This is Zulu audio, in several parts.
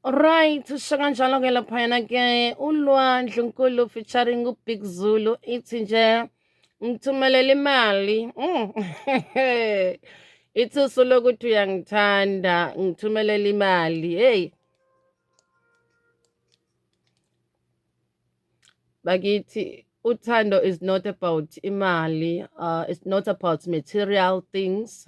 Alright, kusho kanjalo ke laphayana ke uLwandle Nkulu featuring uBig Zulu ithi nje ngithumelela imali. Ithi usulo ukuthi uyangithanda ngithumelela imali. Hey. Bakithi uthando is not about imali, it's not about material things.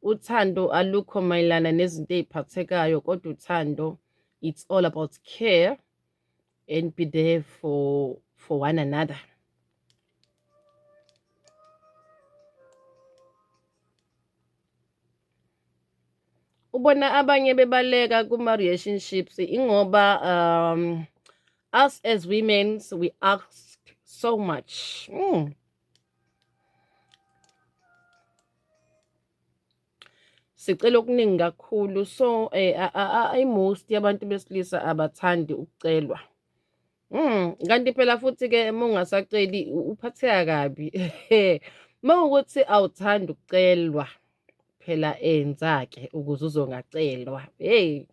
Uthando alukho mayelana nezinto eziphathekayo kodwa uthando it's all about care and be there for one another. Ubona abanye bebaleka kuma-relationships ingoba us as women we ask so much. Sicela okuningi kakhulu so most yabantu besilisa abathandi ukucelwa. Kanti phela futhi ke mungasaceli uphatheka kabi. Mawukuthi awuthandi ukucelwa phela enza ke ukuze uzongacelwa. Hey.